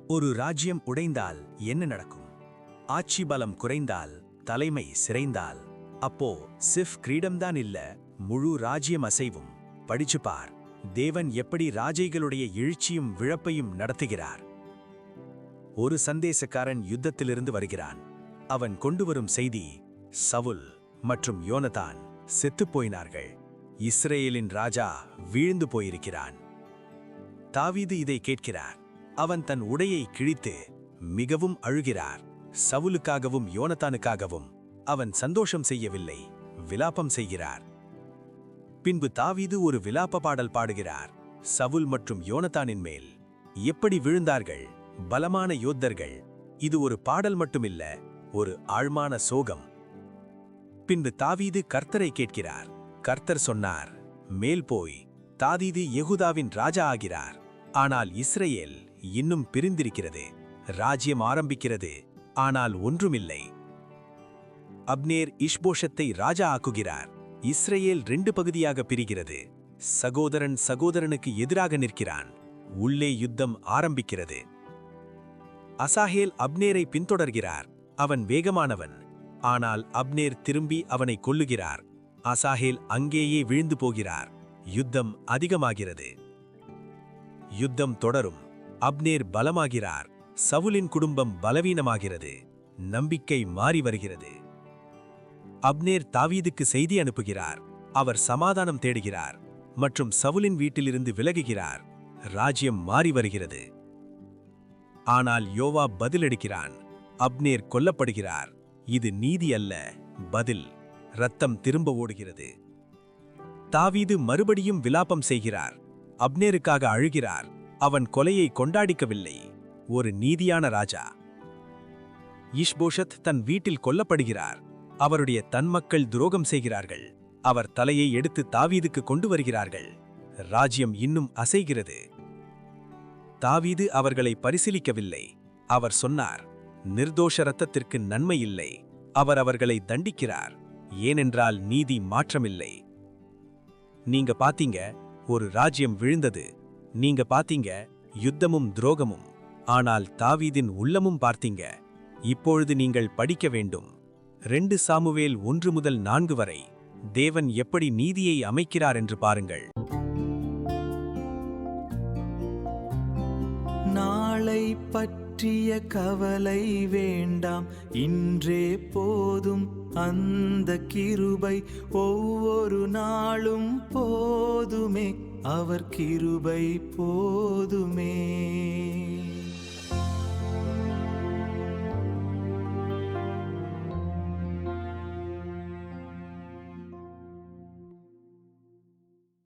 ஒரு ராஜ்யம் உடைந்தால் என்ன நடக்கும்? ஆட்சி பலம் குறைந்தால், தலைமை சிறைந்தால், அப்போ சிஃப் கிரீடம்தான் இல்ல, முழு ராஜ்யம் அசைவும். படிச்சு பார், தேவன் எப்படி ராஜைகளுடைய எழுச்சியும் விழப்பையும் நடத்துகிறார். ஒரு சந்தேசக்காரன் யுத்தத்திலிருந்து வருகிறான். அவன் கொண்டு வரும் செய்தி, சவுல் மற்றும் யோனதான் செத்துப்போயினார்கள். இஸ்ரேலின் ராஜா வீழ்ந்து போயிருக்கிறான். தாவீது இதை கேட்கிறார். அவன் தன் உடையை கிழித்து மிகவும் அழுகிறார். சவுலுக்காகவும் யோனத்தானுக்காகவும் அவன் சந்தோஷம் செய்யவில்லை, விலாப்பம் செய்கிறார். பின்பு தாவீது ஒரு விலாப்ப பாடல் பாடுகிறார். சவுல் மற்றும் யோனத்தானின் மேல் எப்படி விழுந்தார்கள் பலமான யோத்தர்கள். இது ஒரு பாடல் மட்டுமில்ல, ஒரு ஆழ்மான சோகம். பின்பு தாவீது கர்த்தரை கேட்கிறார். கர்த்தர் சொன்னார், மேல் போய் தாவீது யெகூதாவின் ராஜா ஆகிறார். ஆனால் இஸ்ரேல் இன்னும் பிரிந்திருக்கிறது. ராஜ்யம் ஆரம்பிக்கிறது, ஆனால் ஒன்றுமில்லை. அப்னேர் இஷ்போஷத்தை ராஜா ஆக்குகிறார். இஸ்ரேல் 2 பகுதியாக பிரிகிறது. சகோதரன் சகோதரனுக்கு எதிராக நிற்கிறான். உள்ளே யுத்தம் ஆரம்பிக்கிறது. அசாஹேல் அப்னேரை பின்தொடர்கிறார். அவன் வேகமானவன். ஆனால் அப்னேர் திரும்பி அவனை கொல்லுகிறார். அசாஹேல் அங்கேயே வீழ்ந்து போகிறார். யுத்தம் அதிகமாகிறது. யுத்தம் தொடரும். அப்னேர் பலமாகிறார். சவுலின் குடும்பம் பலவீனமாகிறது. நம்பிக்கை மாறி வருகிறது. அப்னேர் தாவீதுக்கு செய்தி அனுப்புகிறார். அவர் சமாதானம் தேடுகிறார் மற்றும் சவுலின் வீட்டிலிருந்து விலகுகிறார். ராஜ்யம் மாறி வருகிறது. ஆனால் யோவாப் பதிலளிக்கிறான். அப்னேர் கொல்லப்படுகிறார். இது நீதி அல்ல, பதில். இரத்தம் திரும்ப ஓடுகிறது. தாவீது மறுபடியும் விலாப்பம் செய்கிறார். அப்னேருக்காக அழுகிறார். அவன் கொலையை கொண்டாடிக்கவில்லை, ஒரு நீதியான ராஜா. இஷ்போஷத் தன் வீட்டில் கொல்லப்படுகிறார். அவருடைய தன்மக்கள் துரோகம் செய்கிறார்கள். அவர் தலையை எடுத்து தாவீதுக்கு கொண்டு வருகிறார்கள். ராஜ்யம் இன்னும் அசைகிறது. தாவீது அவர்களை பரிசீலிக்கவில்லை. அவர் சொன்னார், நிர்தோஷ இரத்தத்திற்கு நன்மை இல்லை. அவர் அவர்களை தண்டிக்கிறார், ஏனென்றால் நீதி மாற்றமில்லை. நீங்க பாத்தீங்க, ஒரு ராஜ்யம் விழுந்தது. நீங்க பாத்தீங்க, யுத்தமும் துரோகமும். ஆனால் தாவீதின் உள்ளமும் பார்த்தீங்க. இப்பொழுது நீங்கள் படிக்க வேண்டும். 2 சாமுவேல் 1 முதல் 4 வரை தேவன் எப்படி நீதியை அமைக்கிறார் என்று பாருங்கள். நாளை பற்றிய கவலை வேண்டாம், இன்றே போதும் அந்த கிருபை. ஒவ்வொரு நாளும் போதுமே, அவர் கிருபை போதுமே.